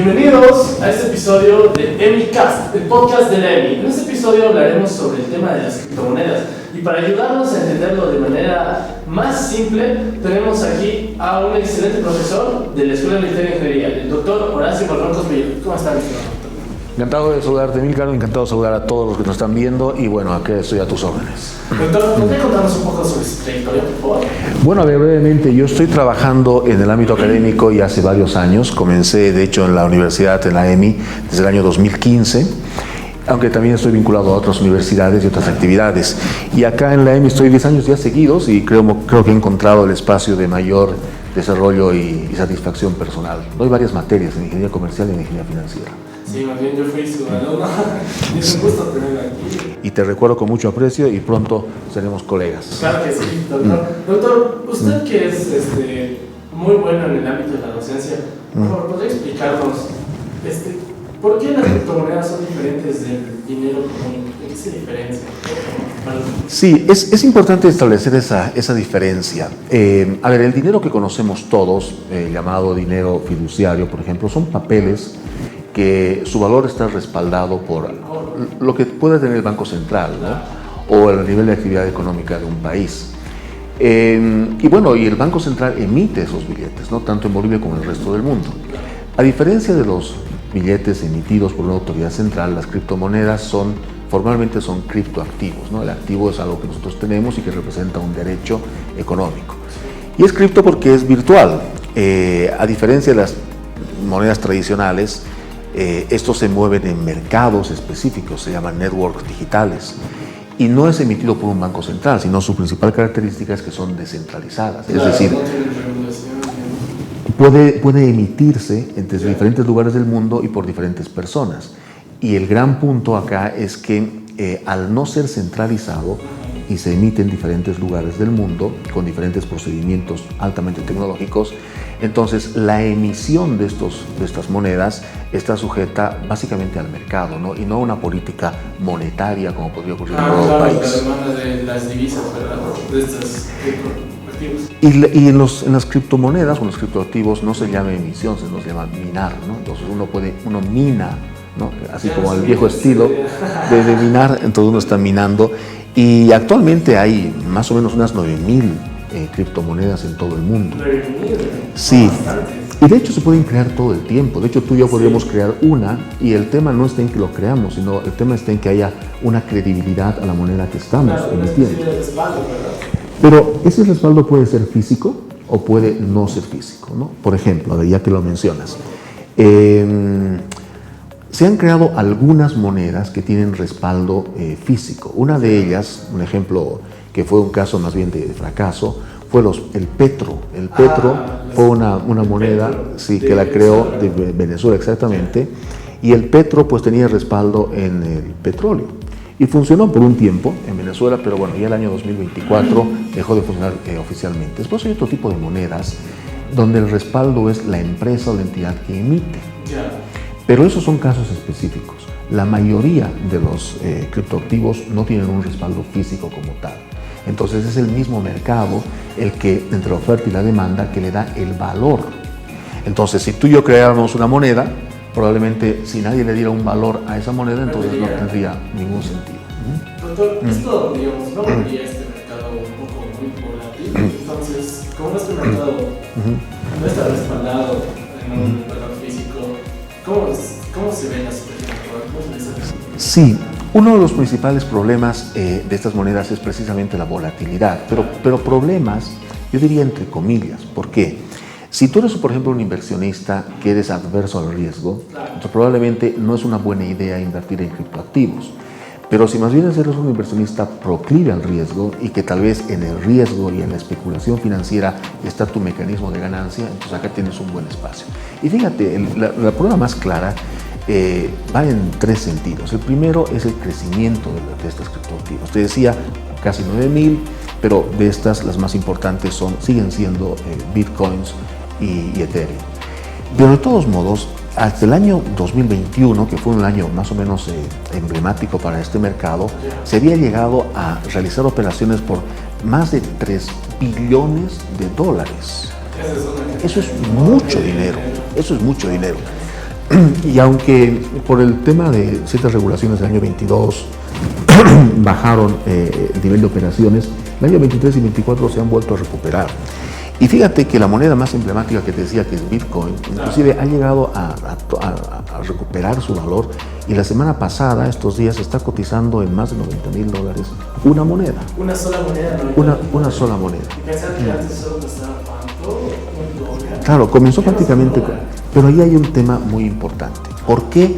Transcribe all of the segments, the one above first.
Bienvenidos a este episodio de EmiCast, el podcast de la EMI. En este episodio hablaremos sobre el tema de las criptomonedas y para ayudarnos a entenderlo de manera más simple tenemos aquí a un excelente profesor de la Escuela Militar de Ingeniería, el doctor Horacio Barrón Cosmillo. ¿Cómo está, mi señor? Encantado de saludarte, Emilcar, encantado de saludar a todos los que nos están viendo y bueno, aquí estoy a tus órdenes. Doctor, ¿podría contarnos un poco sobre su trayectoria, por favor? Bueno, a ver, brevemente, yo estoy trabajando en el ámbito académico ya hace varios años. Comencé, de hecho, en la universidad, en la EMI, desde el año 2015, aunque también estoy vinculado a otras universidades y otras actividades. Y acá en la EMI estoy 10 años ya seguidos y creo que he encontrado el espacio de mayor desarrollo y satisfacción personal. Doy varias materias en ingeniería comercial y en ingeniería financiera. Sí, más bien yo fui su alumno y es un gusto tenerla aquí. Y te recuerdo con mucho aprecio y pronto seremos colegas. Claro que sí, doctor. Doctor, usted que es muy bueno en el ámbito de la docencia, por favor, ¿podría explicarnos por qué las criptomonedas son diferentes del dinero común? ¿En qué se diferencian? Sí, es importante establecer esa diferencia. A ver, el dinero que conocemos todos, llamado dinero fiduciario, por ejemplo, son papeles que su valor está respaldado por lo que puede tener el Banco Central, ¿no? O el nivel de actividad económica de un país. Y bueno, y el Banco Central emite esos billetes, ¿no? Tanto en Bolivia como en el resto del mundo. A diferencia de los billetes emitidos por una autoridad central, las criptomonedas formalmente son criptoactivos, ¿no? El activo es algo que nosotros tenemos y que representa un derecho económico. Y es cripto porque es virtual. A diferencia de las monedas tradicionales, estos se mueven en mercados específicos, se llaman networks digitales, y no es emitido por un banco central, sino su principal característica es que son descentralizadas, es decir, puede emitirse desde diferentes lugares del mundo y por diferentes personas. Y el gran punto acá es que al no ser centralizado y se emite en diferentes lugares del mundo con diferentes procedimientos altamente tecnológicos, entonces la emisión de estas monedas está sujeta básicamente al mercado, ¿no? Y no a una política monetaria como podría ocurrir en todo país. La demanda de las divisas, ¿verdad? De estos criptoactivos. Y en las criptomonedas o en los criptoactivos no se llama emisión, se llama minar, ¿no? Entonces uno mina, ¿no? Así como al viejo estilo de minar, entonces uno está minando. Y actualmente hay más o menos unas 9,000 criptomonedas en todo el mundo. Sí, y de hecho se pueden crear todo el tiempo. De hecho tú y yo podríamos crear una y el tema no está en que lo creamos, sino el tema está en que haya una credibilidad a la moneda que estamos emitiendo. Pero ese respaldo puede ser físico o puede no ser físico, ¿no? Por ejemplo, ya que lo mencionas, se han creado algunas monedas que tienen respaldo físico. Una de ellas, un ejemplo que fue un caso más bien de fracaso, fue el petro. El petro fue una moneda que la creó de Venezuela exactamente, y el petro pues tenía respaldo en el petróleo. Y funcionó por un tiempo en Venezuela, pero bueno, ya el año 2024 dejó de funcionar oficialmente. Después hay otro tipo de monedas donde el respaldo es la empresa o la entidad que emite. Pero esos son casos específicos. La mayoría de los criptoactivos no tienen un respaldo físico como tal. Entonces es el mismo mercado el que, entre la oferta y la demanda, que le da el valor. Entonces, si tú y yo creáramos una moneda, probablemente si nadie le diera un valor a esa moneda, entonces no tendría ningún sentido. Doctor, esto, digamos, no volvería este mercado un poco muy volátil. Entonces, como este mercado no está respaldado en un valor físico, ¿cómo se ve la situación actual? Sí, uno de los principales problemas de estas monedas es precisamente la volatilidad, pero problemas, yo diría entre comillas. ¿Por qué? Si tú eres, por ejemplo, un inversionista que eres adverso al riesgo, entonces probablemente no es una buena idea invertir en criptoactivos. Pero si más bien eres un inversionista proclive al riesgo y que tal vez en el riesgo y en la especulación financiera está tu mecanismo de ganancia, entonces acá tienes un buen espacio. Y fíjate, la prueba más clara va en tres sentidos. El primero es el crecimiento de estas criptoactivos. Te decía, casi 9,000, pero de estas las más importantes siguen siendo Bitcoins y Ethereum. Pero de todos modos, hasta el año 2021, que fue un año más o menos emblemático para este mercado, se había llegado a realizar operaciones por más de $3 billones. Eso es mucho dinero, Y aunque por el tema de ciertas regulaciones del año 22 bajaron el nivel de operaciones, el año 23 y 24 se han vuelto a recuperar. Y fíjate que la moneda más emblemática que te decía, que es Bitcoin, inclusive ha llegado a recuperar su valor, y la semana pasada, estos días, está cotizando en más de $90,000 una moneda. Una sola moneda. Una sola moneda. Y pensar que antes solo costaba cuánto, $1. Claro, comenzó prácticamente, pero ahí hay un tema muy importante. ¿Por qué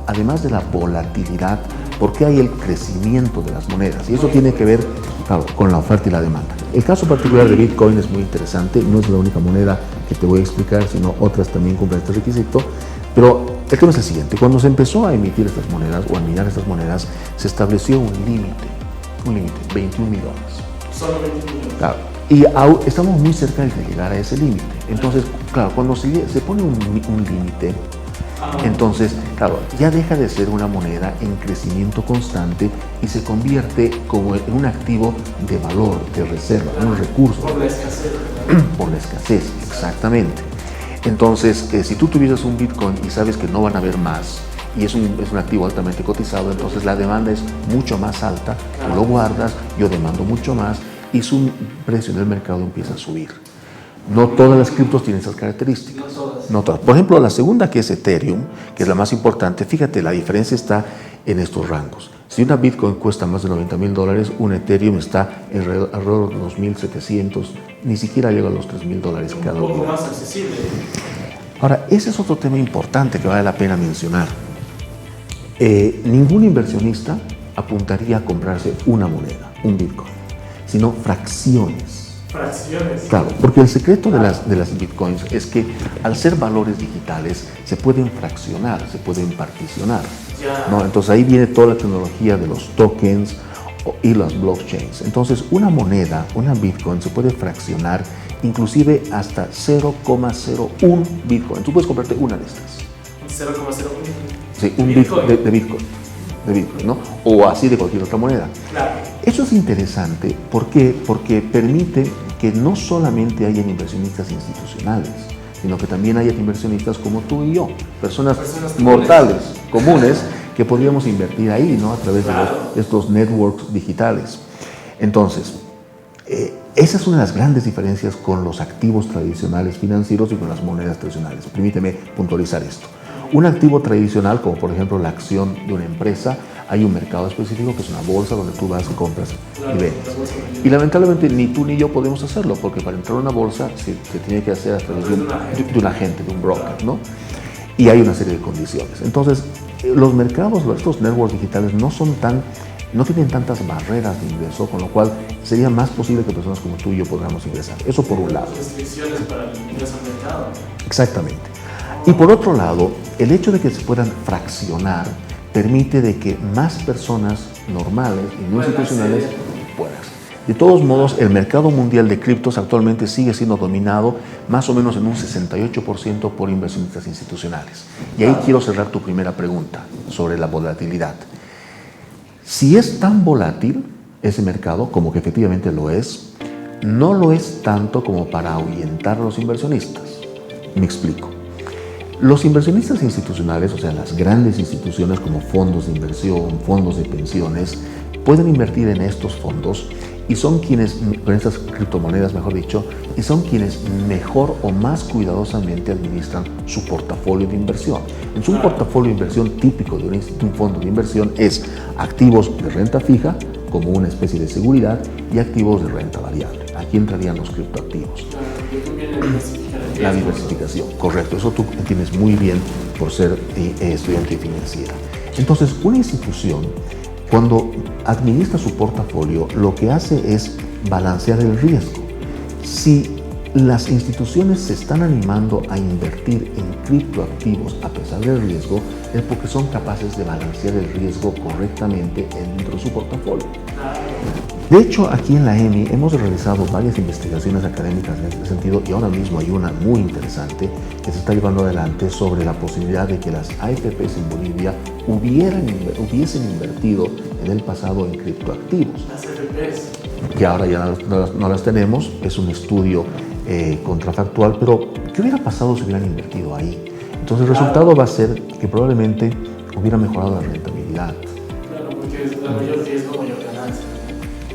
además de la volatilidad, por qué hay el crecimiento de las monedas? Y eso tiene que ver, claro, con la oferta y la demanda. El caso particular de Bitcoin es muy interesante, no es la única moneda que te voy a explicar, sino otras también cumplen este requisito, pero el tema es el siguiente: cuando se empezó a emitir estas monedas o a minar estas monedas, se estableció un límite, $21 millones. Solo 20 millones. Claro, y estamos muy cerca de llegar a ese límite. Entonces, claro, cuando se pone un límite, entonces, claro, ya deja de ser una moneda en crecimiento constante y se convierte como en un activo de valor, de reserva, un recurso. Por la escasez. Por la escasez, exactamente. Entonces, si tú tuvieras un Bitcoin y sabes que no van a haber más, y es un activo altamente cotizado, entonces la demanda es mucho más alta, tú lo guardas, yo demando mucho más, y su precio en el mercado empieza a subir. No todas las criptos tienen esas características. No todas. Por ejemplo, la segunda, que es Ethereum, que es la más importante, fíjate, la diferencia está en estos rangos. Si una Bitcoin cuesta más de $90,000, un Ethereum está alrededor de 2.700, ni siquiera llega a los $3,000 cada uno. Un poco más accesible. Ahora, ese es otro tema importante que vale la pena mencionar. Ningún inversionista apuntaría a comprarse una moneda, un Bitcoin, sino fracciones. Claro, porque el secreto de las bitcoins es que al ser valores digitales se pueden fraccionar, se pueden particionar, ¿no? Entonces ahí viene toda la tecnología de los tokens y las blockchains. Entonces una moneda, una bitcoin, se puede fraccionar inclusive hasta 0,01 bitcoin. Tú puedes comprarte una de estas. 0,01. Sí, un bitcoin de bitcoin, ¿no? O así de cualquier otra moneda. Claro. Eso es interesante, ¿por qué? Porque permite que no solamente hayan inversionistas institucionales, sino que también haya inversionistas como tú y yo, personas mortales, comunes, que podríamos invertir ahí, ¿no? A través de estos networks digitales. Entonces, esa es una de las grandes diferencias con los activos tradicionales financieros y con las monedas tradicionales. Permíteme puntualizar esto. Un activo tradicional, como por ejemplo la acción de una empresa, hay un mercado específico que es una bolsa donde tú vas y compras y vendes. Y lamentablemente ni tú ni yo podemos hacerlo, porque para entrar a una bolsa se tiene que hacer a través de un agente, de un broker, ¿no? Y hay una serie de condiciones. Entonces, los mercados, estos networks digitales no tienen tantas barreras de ingreso, con lo cual sería más posible que personas como tú y yo podamos ingresar. Eso por un lado. Restricciones para el ingreso al mercado. Exactamente. Y por otro lado, el hecho de que se puedan fraccionar permite de que más personas normales y no institucionales puedan. De todos modos, el mercado mundial de criptos actualmente sigue siendo dominado más o menos en un 68% por inversionistas institucionales. Y ahí quiero cerrar tu primera pregunta sobre la volatilidad. Si es tan volátil ese mercado, como que efectivamente lo es, no lo es tanto como para ahuyentar a los inversionistas. Me explico. Los inversionistas institucionales, o sea, las grandes instituciones como fondos de inversión, fondos de pensiones, pueden invertir en estos fondos y son quienes, con estas criptomonedas mejor dicho, y son quienes mejor o más cuidadosamente administran su portafolio de inversión. En su portafolio de inversión típico de un fondo de inversión es activos de renta fija, como una especie de seguridad, y activos de renta variable. Aquí entrarían los criptoactivos. La diversificación, correcto, eso tú entiendes muy bien por ser estudiante financiera. Entonces, una institución, cuando administra su portafolio, lo que hace es balancear el riesgo. Si las instituciones se están animando a invertir en criptoactivos a pesar del riesgo, es porque son capaces de balancear el riesgo correctamente dentro de su portafolio. De hecho, aquí en la EMI hemos realizado varias investigaciones académicas en este sentido y ahora mismo hay una muy interesante que se está llevando adelante sobre la posibilidad de que las AFPs en Bolivia hubiesen invertido en el pasado en criptoactivos. Las AFPs. Que ahora ya no las tenemos, es un estudio contrafactual, pero ¿qué hubiera pasado si hubieran invertido ahí? Entonces el resultado va a ser que probablemente hubiera mejorado la rentabilidad. Claro, porque es la mayor riesgo, mayor ganancia.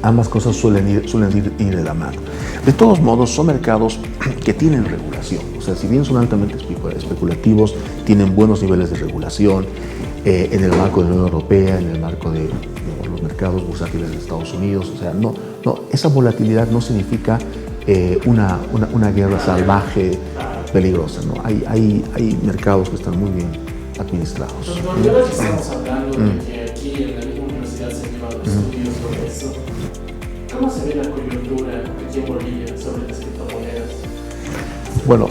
Ambas cosas suelen ir de la mano. De todos modos, son mercados que tienen regulación. O sea, si bien son altamente especulativos, tienen buenos niveles de regulación en el marco de la Unión Europea, en el marco de los mercados bursátiles de Estados Unidos. O sea, esa volatilidad no significa una guerra salvaje peligrosa, ¿no? Hay mercados que están muy bien administrados. Entonces, porque ahora que estamos hablando de que aquí en la misma universidad se han llevado estudios sobre eso, ¿cómo se ve la coyuntura aquí en Bolivia sobre las criptomonedas? Bueno,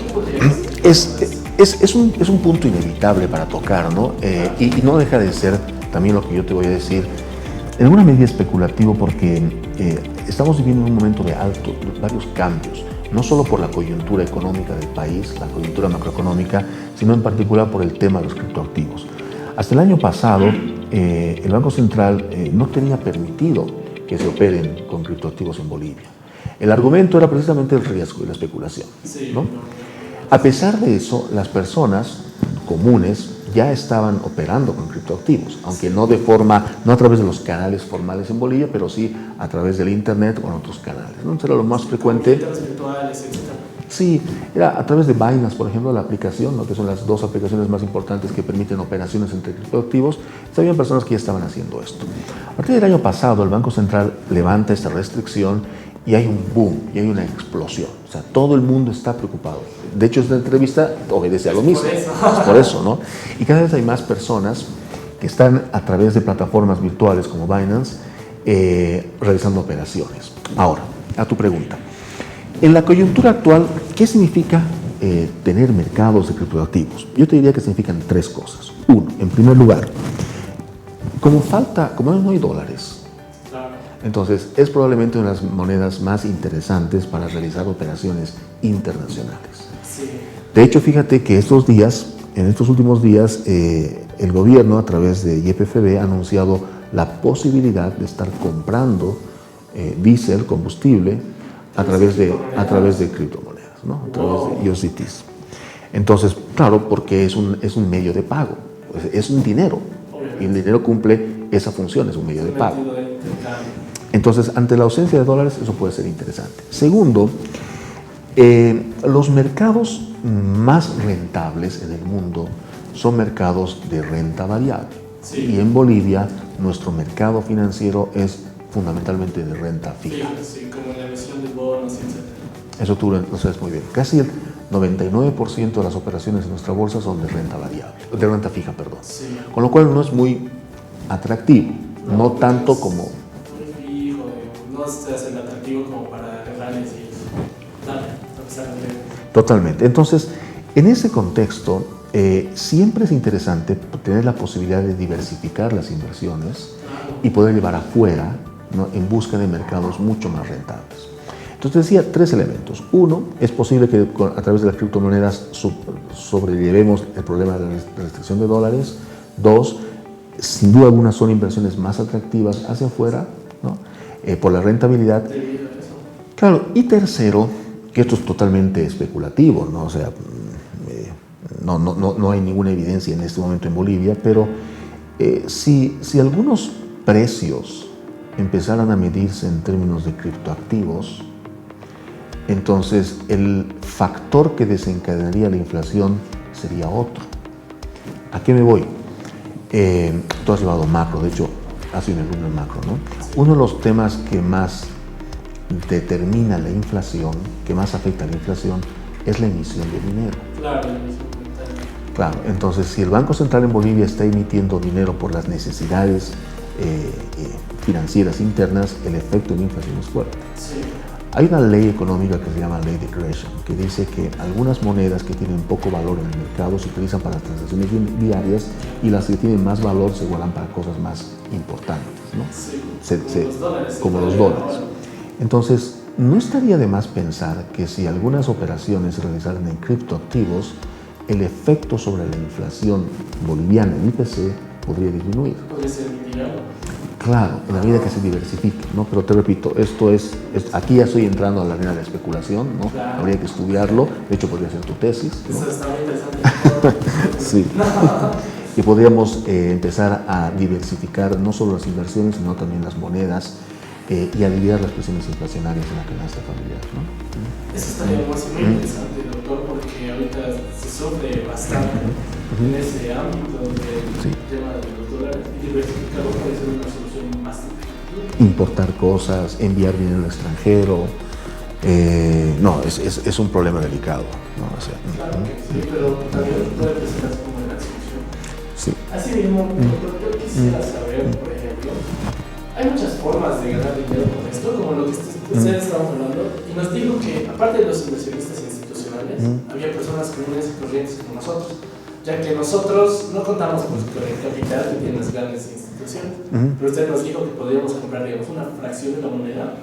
es un punto inevitable para tocar, ¿no? Y no deja de ser también lo que yo te voy a decir, en alguna medida especulativo, porque estamos viviendo un momento de varios cambios, no solo por la coyuntura económica del país, la coyuntura macroeconómica, sino en particular por el tema de los criptoactivos. Hasta el año pasado, el Banco Central no tenía permitido que se operen con criptoactivos en Bolivia. El argumento era precisamente el riesgo y la especulación, ¿no? A pesar de eso, las personas comunes ya estaban operando con criptoactivos, aunque no a través de los canales formales en Bolivia, pero sí a través del internet o en otros canales. Entonces era lo más frecuente. Virtuales, etc. Sí, era a través de Binance, por ejemplo, la aplicación, ¿no? Que son las dos aplicaciones más importantes que permiten operaciones entre criptoactivos. Habían personas que ya estaban haciendo esto. A partir del año pasado, el Banco Central levanta esta restricción y hay un boom, y hay una explosión. O sea, todo el mundo está preocupado. De hecho, esta entrevista obedece a lo mismo. Es por eso, ¿no? Y cada vez hay más personas que están a través de plataformas virtuales como Binance realizando operaciones. Ahora, a tu pregunta. En la coyuntura actual, ¿qué significa tener mercados de criptoactivos? Yo te diría que significan tres cosas. Uno, en primer lugar, como no hay dólares, entonces es probablemente una de las monedas más interesantes para realizar operaciones internacionales. Sí. De hecho, fíjate que en estos últimos días, el gobierno a través de YPFB ha anunciado la posibilidad de estar comprando diésel, combustible, a través de criptomonedas, ¿no? A través de USDTs. Entonces, claro, porque es un medio de pago, es un dinero, y el dinero cumple esa función, es un medio de pago. Entonces, ante la ausencia de dólares, eso puede ser interesante. Segundo, los mercados más rentables en el mundo son mercados de renta variable. Sí. Y en Bolivia, nuestro mercado financiero es fundamentalmente de renta fija. Sí, como la emisión de bonos, etc. Eso tú lo sabes muy bien. Casi el 99% de las operaciones en nuestra bolsa son de renta variable, de renta fija, perdón. Sí. Con lo cual no es muy atractivo, no tanto como... Muy fijo, no se hace atractivo como para agarrarles y dale, a pesar de... Totalmente. Entonces, en ese contexto, siempre es interesante tener la posibilidad de diversificar las inversiones y poder llevar afuera, ¿no? En busca de mercados mucho más rentables. Entonces decía tres elementos. Uno, es posible que a través de las criptomonedas sobrellevemos el problema de la restricción de dólares. Dos, sin duda alguna son inversiones más atractivas hacia afuera, ¿no? Por la rentabilidad. Claro, y tercero, que esto es totalmente especulativo, ¿no? O sea, no hay ninguna evidencia en este momento en Bolivia, pero si algunos precios empezaran a medirse en términos de criptoactivos, entonces el factor que desencadenaría la inflación sería otro. ¿A qué me voy? Tú has llevado macro, de hecho, has sido un alumno en macro, ¿no? Uno de los temas que más determina la inflación, que más afecta a la inflación, es la emisión de dinero. Claro, la emisión monetaria. Claro, entonces si el Banco Central en Bolivia está emitiendo dinero por las necesidades financieras internas, el efecto de la inflación es fuerte. Sí. Hay una ley económica que se llama ley de Gresham, que dice que algunas monedas que tienen poco valor en el mercado se utilizan para transacciones diarias y las que tienen más valor se guardan para cosas más importantes, ¿no? Sí, como los dólares. Entonces, no estaría de más pensar que si algunas operaciones se realizaran en criptoactivos, el efecto sobre la inflación boliviana en IPC podría disminuir. ¿Podría ser mitigado? Claro, en la medida que se diversifique, ¿no? Pero te repito, aquí ya estoy entrando a la arena de la especulación, ¿no? Claro. Habría que estudiarlo, de hecho podría ser tu tesis, ¿no? Eso está muy interesante. Sí. Y podríamos empezar a diversificar no solo las inversiones, sino también las monedas y aliviar las presiones inflacionarias en la canasta familiar, ¿no? Eso estaría muy interesante, doctor, porque ahorita se sufre bastante en ese ámbito del tema de los dólares y diversificarlo puede ser una solución bastante. Importar cosas, enviar dinero al extranjero, no, es un problema delicado, ¿no? O sea, claro que sí, pero también puede presentarse como una solución. Sí. Así mismo, doctor, yo quisiera saber, por ejemplo, hay muchas formas de ganar dinero con esto, como lo que ustedes estaban hablando, y nos dijo que aparte de los inversionistas institucionales, había personas comunes y corrientes como nosotros, ya que nosotros no contamos pues, con el capital que tienen las grandes instituciones, pero usted nos dijo que podríamos comprar, digamos, una fracción de la moneda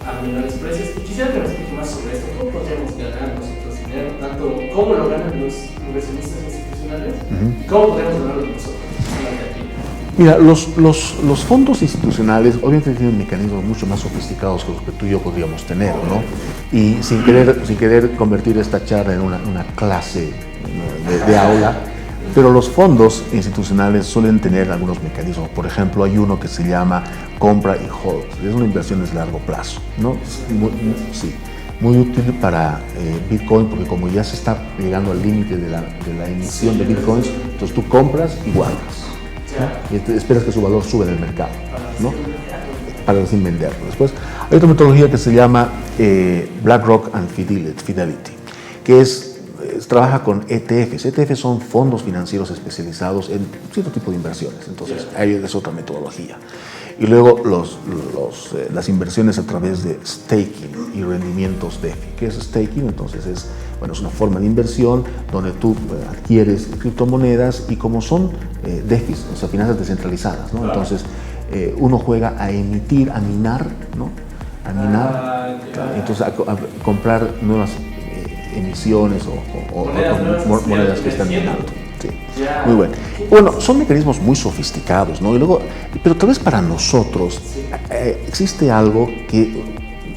a menores precios, y quisiera que nos explique más sobre esto, cómo podríamos ganar nosotros dinero, tanto cómo lo ganan los inversionistas institucionales, y cómo podemos ganarlo nosotros. Mira, los fondos institucionales obviamente tienen mecanismos mucho más sofisticados que los que tú y yo podríamos tener, ¿no? Y sin querer convertir esta charla en una clase de aula, pero los fondos institucionales suelen tener algunos mecanismos. Por ejemplo, hay uno que se llama compra y hold. Es una inversión de largo plazo, ¿no? Muy útil para Bitcoin, porque como ya se está llegando al límite de la emisión de Bitcoins, entonces tú compras y guardas, ¿no? Y esperas que su valor sube en el mercado, ¿no? Para sin venderlo. Después hay otra metodología que se llama BlackRock and Fidelity, que trabaja con ETFs. ETFs son fondos financieros especializados en cierto tipo de inversiones, entonces ahí es otra metodología. Y luego las inversiones a través de staking y rendimientos DeFi. ¿Qué es staking? Entonces es una forma de inversión donde tú adquieres criptomonedas y como son DeFis, o sea, finanzas descentralizadas, ¿no? Entonces uno juega a emitir, a minar, ¿no? A minar, entonces a comprar nuevas emisiones o monedas que están minando. Sí, muy bueno. Bueno, son mecanismos muy sofisticados, ¿no? Pero tal vez para nosotros existe algo que,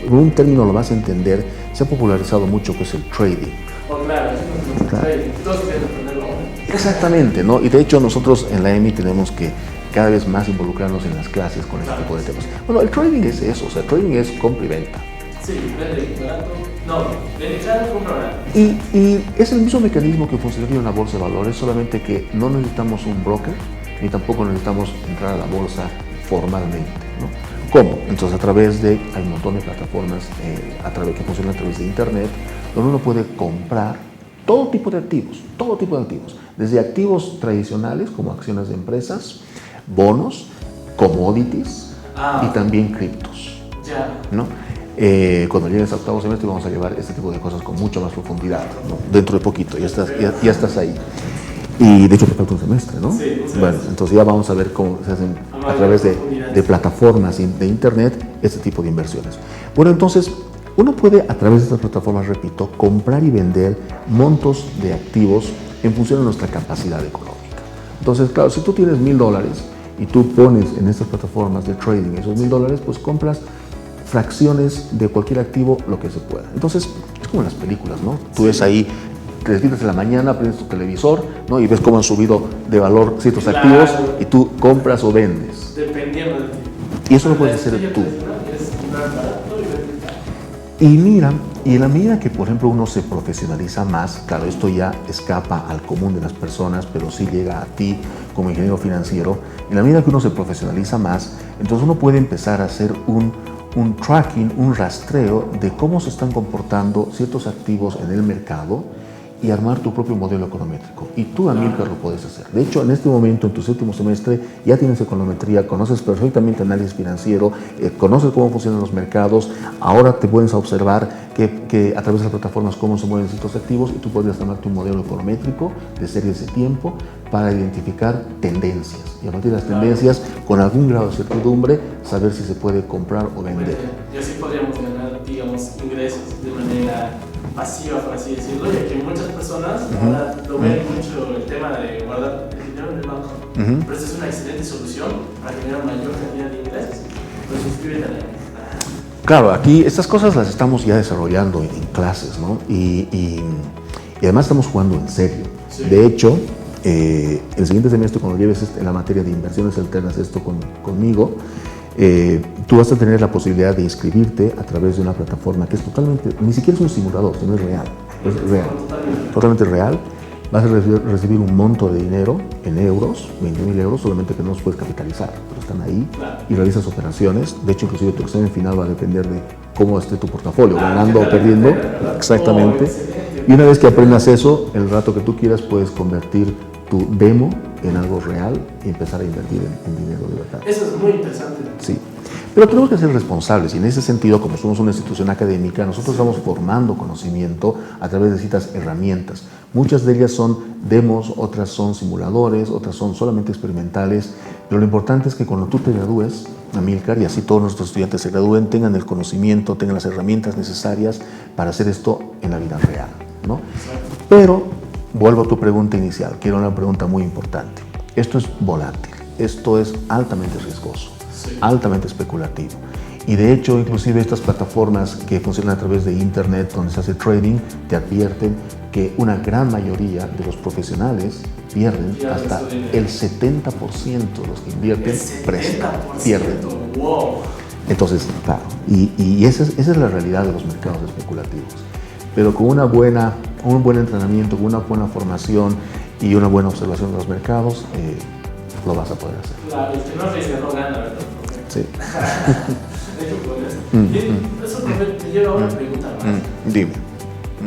en un término lo vas a entender, se ha popularizado mucho, que es el trading. Claro. Todos quieren aprenderlo ahora. Exactamente, ¿no? Y de hecho nosotros en la EMI tenemos que cada vez más involucrarnos en las clases con este tipo de temas. Bueno, el trading es eso, o sea, el trading es compra y venta. Sí, vende barato. No, vende caro, compra barato. Y es el mismo mecanismo que funcionaría en una bolsa de valores, solamente que no necesitamos un broker, ni tampoco necesitamos entrar a la bolsa formalmente, ¿no? ¿Cómo? Entonces hay un montón de plataformas que funcionan a través de internet, donde uno puede comprar todo tipo de activos, desde activos tradicionales como acciones de empresas, bonos, commodities y también criptos, ¿no? Cuando llegues a octavo semestre vamos a llevar este tipo de cosas con mucha más profundidad, ¿no? Dentro de poquito, ya estás ahí. Y de hecho te falta un semestre, ¿no? Sí, un semestre. Bueno, entonces ya vamos a ver cómo se hacen a través de plataformas de internet este tipo de inversiones. Bueno, entonces uno puede a través de estas plataformas, repito, comprar y vender montos de activos en función de nuestra capacidad económica. Entonces, claro, si tú tienes $1,000 y tú pones en estas plataformas de trading esos $1,000, pues compras fracciones de cualquier activo, lo que se pueda. Entonces, es como en las películas, ¿no? Tú ves ahí, te despiertas en la mañana, prendes tu televisor, ¿no? Y ves cómo han subido de valor ciertos activos y tú compras o vendes. Dependiendo del tipo. Y eso lo puedes hacer tú. Y mira, y en la medida que, por ejemplo, uno se profesionaliza más, claro, esto ya escapa al común de las personas, pero sí llega a ti como ingeniero financiero, en la medida que uno se profesionaliza más, entonces uno puede empezar a hacer un tracking, un rastreo de cómo se están comportando ciertos activos en el mercado y armar tu propio modelo econométrico. Y tú, Amílcar, lo puedes hacer. De hecho, en este momento, en tu séptimo semestre, ya tienes econometría, conoces perfectamente análisis financiero, conoces cómo funcionan los mercados, ahora te puedes observar que a través de las plataformas cómo se mueven ciertos activos y tú podrías armar tu modelo econométrico de series de tiempo para identificar tendencias. Y a partir de las tendencias, con algún grado de certidumbre, saber si se puede comprar o vender. Y así podríamos ganar, digamos, ingresos de manera pasiva, por así decirlo, ya que muchas personas ahora lo ven mucho el tema de guardar el dinero en el banco. pero esta es una excelente solución para generar mayor cantidad de ingresos. Pues suscríbete a la EMI. Claro, aquí estas cosas las estamos ya desarrollando en clases, ¿no? Y además estamos jugando en serio. Sí. De hecho, el siguiente semestre, cuando lleves en la materia de inversiones alternas esto conmigo, tú vas a tener la posibilidad de inscribirte a través de una plataforma que es totalmente, ni siquiera es un simulador, sino es real. Es real, totalmente real. Vas a recibir un monto de dinero en euros, 20.000 euros, solamente que no los puedes capitalizar, pero están ahí y realizas operaciones. De hecho, inclusive tu examen final va a depender de cómo esté tu portafolio, ganando o perdiendo. Exactamente. Y una vez que aprendas eso, el rato que tú quieras puedes convertir tu demo en algo real y empezar a invertir en dinero de verdad. Eso es muy interesante. Sí. Pero tenemos que ser responsables y en ese sentido, como somos una institución académica, nosotros estamos formando conocimiento a través de ciertas herramientas. Muchas de ellas son demos, otras son simuladores, otras son solamente experimentales, pero lo importante es que cuando tú te gradúes, Amílcar, y así todos nuestros estudiantes se gradúen, tengan el conocimiento, tengan las herramientas necesarias para hacer esto en la vida real, ¿no? Pero, vuelvo a tu pregunta inicial, quiero una pregunta muy importante. Esto es volátil, esto es altamente riesgoso. Altamente especulativo. Y de hecho, inclusive estas plataformas que funcionan a través de internet, donde se hace trading, te advierten que una gran mayoría de los profesionales pierden hasta el 70% de los que invierten pierden. Wow. Entonces, claro, y esa es la realidad de los mercados especulativos. Pero con un buen entrenamiento, con una buena formación y una buena observación de los mercados, lo vas a poder hacer. Claro, el que no arriesga no gana, ¿verdad? Sí. Eso, profe, me lleva a una pregunta más. Dime.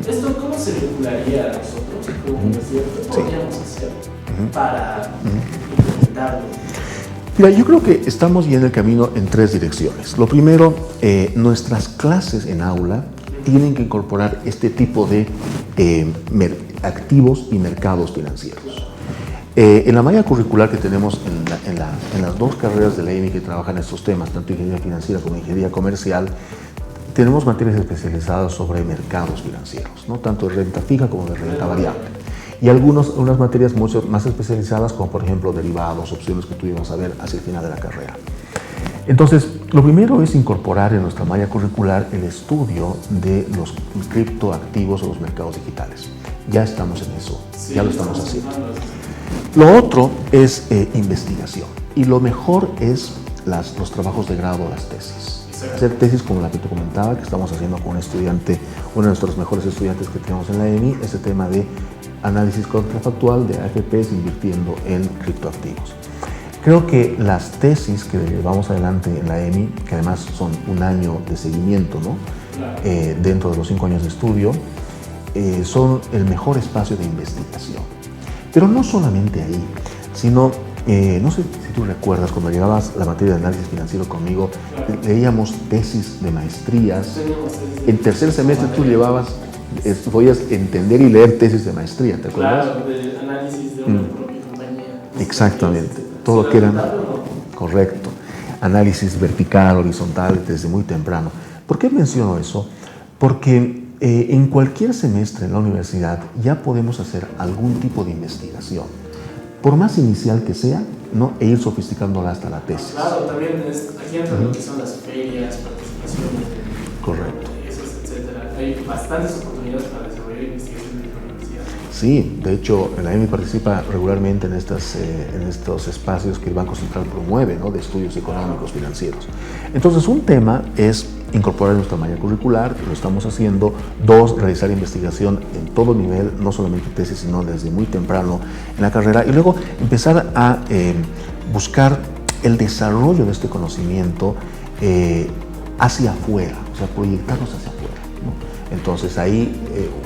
¿Esto cómo se vincularía a nosotros como universidad? ¿Qué podríamos hacer para implementarlo? Mira, yo creo que estamos ya en el camino en tres direcciones. Lo primero, nuestras clases en aula tienen que incorporar este tipo de activos y mercados financieros. En la malla curricular que tenemos en las dos carreras de la EMI que trabajan estos temas, tanto ingeniería financiera como ingeniería comercial, tenemos materias especializadas sobre mercados financieros, ¿no? Tanto de renta fija como de renta variable. Y unas materias mucho más especializadas, como por ejemplo derivados, opciones que tú ibas a ver hacia el final de la carrera. Entonces, lo primero es incorporar en nuestra malla curricular el estudio de los criptoactivos o los mercados digitales. Ya estamos en eso, ya lo estamos haciendo. Lo otro es investigación y lo mejor es los trabajos de grado, las tesis. Hacer tesis como la que te comentaba, que estamos haciendo con un estudiante, uno de nuestros mejores estudiantes que tenemos en la EMI, ese tema de análisis contrafactual de AFPs invirtiendo en criptoactivos. Creo que las tesis que llevamos adelante en la EMI, que además son un año de seguimiento, ¿no? Dentro de los 5 años de estudio, son el mejor espacio de investigación. Pero no solamente ahí, sino, no sé si tú recuerdas, cuando llegabas la materia de análisis financiero conmigo, leíamos tesis de maestrías. En tercer semestre tú podías entender y leer tesis de maestría, ¿te acuerdas? Claro, de análisis de una propia compañía. Exactamente, todo lo que eran, correcto, análisis vertical, horizontal, desde muy temprano. ¿Por qué menciono eso? Porque en cualquier semestre en la universidad ya podemos hacer algún tipo de investigación, por más inicial que sea, ¿no? E ir sofisticándola hasta la tesis. Claro, también aquí entran lo que son las ferias, participaciones, correcto, etcétera. Hay bastantes oportunidades para desarrollar investigación en la universidad. Sí, de hecho, la EMI participa regularmente en estos espacios que el Banco Central promueve, ¿no? De estudios económicos financieros. Entonces, un tema es incorporar en nuestra malla curricular, que lo estamos haciendo. 2, realizar investigación en todo nivel, no solamente tesis, sino desde muy temprano en la carrera. Y luego empezar a buscar el desarrollo de este conocimiento hacia afuera, o sea, proyectarnos hacia afuera, ¿no? Entonces, ahí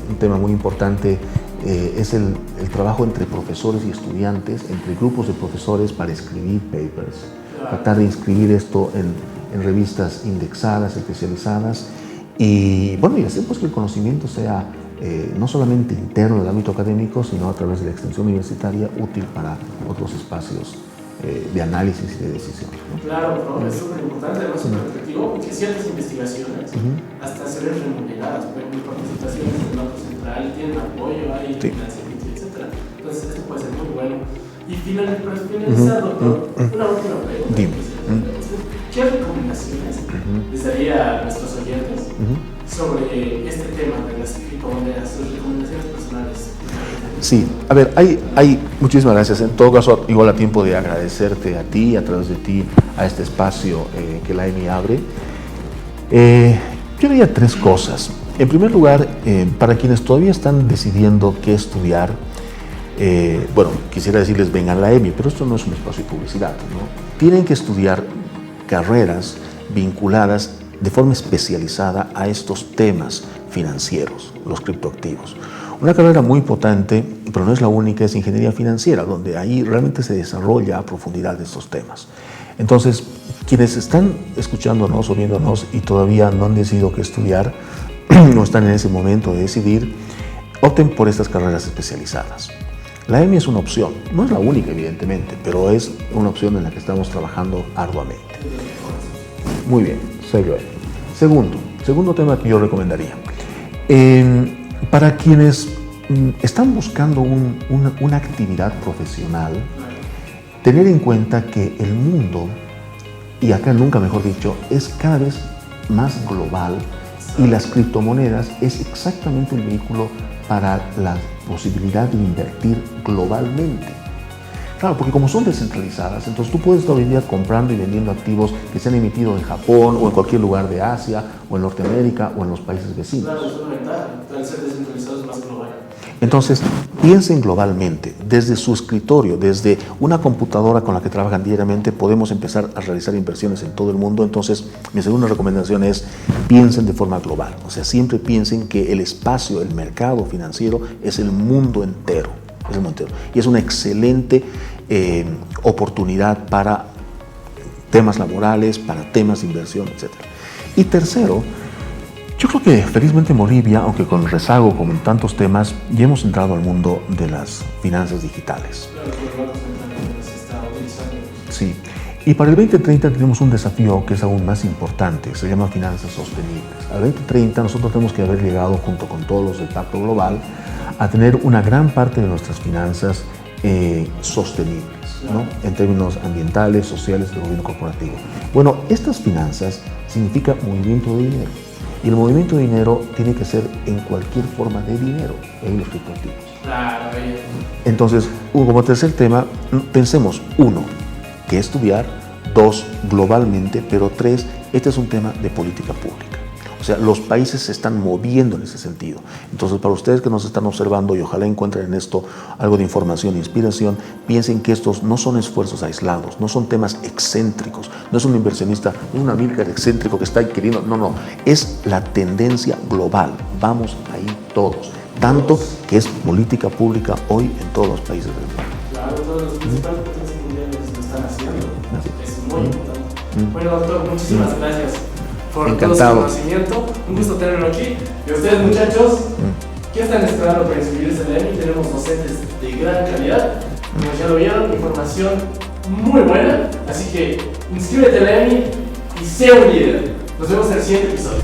un tema muy importante es el trabajo entre profesores y estudiantes, entre grupos de profesores para escribir papers, tratar de inscribir esto en revistas indexadas, especializadas, y bueno, y hacer pues que el conocimiento sea no solamente interno del ámbito académico, sino a través de la extensión universitaria, útil para otros espacios de análisis y de decisión, ¿no? Claro, ¿no? Es súper importante, además súper efectivo, porque ciertas investigaciones hasta se ven remuneradas, por ejemplo, participaciones del Banco Central, tienen apoyo, hay financiamiento, etc. Entonces, esto puede ser muy bueno. Y para finalizar, doctor, una última pregunta. Dime. ¿Qué recomendaciones les daría a nuestros oyentes sobre este tema de las criptomonedas, sus recomendaciones personales? Sí, a ver, muchísimas gracias. En todo caso, igual a tiempo de agradecerte a ti, a través de ti, a este espacio que la EMI abre. Yo diría tres cosas. En primer lugar, para quienes todavía están decidiendo qué estudiar, bueno, quisiera decirles vengan a la EMI, pero esto no es un espacio de publicidad, ¿no? Tienen que estudiar carreras vinculadas de forma especializada a estos temas financieros, los criptoactivos. Una carrera muy potente, pero no es la única, es ingeniería financiera, donde ahí realmente se desarrolla a profundidad estos temas. Entonces, quienes están escuchándonos o viéndonos y todavía no han decidido qué estudiar, no están en ese momento de decidir, opten por estas carreras especializadas. La EMI es una opción, no es la única evidentemente, pero es una opción en la que estamos trabajando arduamente. Muy bien, serio. Segundo tema que yo recomendaría. Para quienes están buscando una actividad profesional, tener en cuenta que el mundo, y acá nunca mejor dicho, es cada vez más global y las criptomonedas es exactamente el vehículo para la posibilidad de invertir globalmente. Claro, porque como son descentralizadas, entonces tú puedes estar hoy en día comprando y vendiendo activos que se han emitido en Japón o en cualquier lugar de Asia o en Norteamérica o en los países vecinos. Claro, es fundamental. Al ser descentralizados es más global. Entonces, piensen globalmente, desde su escritorio, desde una computadora con la que trabajan diariamente, podemos empezar a realizar inversiones en todo el mundo. Entonces, mi segunda recomendación es, piensen de forma global. O sea, siempre piensen que el espacio, el mercado financiero es el mundo entero. Es el mundo entero. Y es una excelente oportunidad para temas laborales, para temas de inversión, etc. Y tercero, yo creo que felizmente en Bolivia, aunque con rezago como en tantos temas, ya hemos entrado al mundo de las finanzas digitales. Sí. Y para el 2030 tenemos un desafío que es aún más importante, se llama finanzas sostenibles. Al 2030 nosotros tenemos que haber llegado junto con todos los del Pacto Global a tener una gran parte de nuestras finanzas sostenibles, ¿no? En términos ambientales, sociales, de gobierno corporativo. Bueno, estas finanzas significa movimiento de dinero. Y el movimiento de dinero tiene que ser en cualquier forma de dinero, en los criptoactivos. Claro, bien. Entonces, como tercer tema, pensemos, 1, ¿qué estudiar? 2, globalmente, pero 3, este es un tema de política pública. O sea, los países se están moviendo en ese sentido. Entonces, para ustedes que nos están observando y ojalá encuentren en esto algo de información e inspiración, piensen que estos no son esfuerzos aislados, no son temas excéntricos, no es un inversionista, no es un Amílcar excéntrico que está queriendo, no, es la tendencia global. Vamos ahí todos, tanto que es política pública hoy en todos los países del mundo. Claro, todos los principales potencias mundiales lo están haciendo. Es muy importante. Bueno, doctor, muchísimas gracias por todo su conocimiento. Un gusto tenerlo aquí. Y ustedes, muchachos, ¿qué están esperando para inscribirse en la EMI? Tenemos docentes de gran calidad. Como ya lo vieron, información muy buena. Así que inscríbete en la EMI y sé un líder. Nos vemos en el siguiente episodio.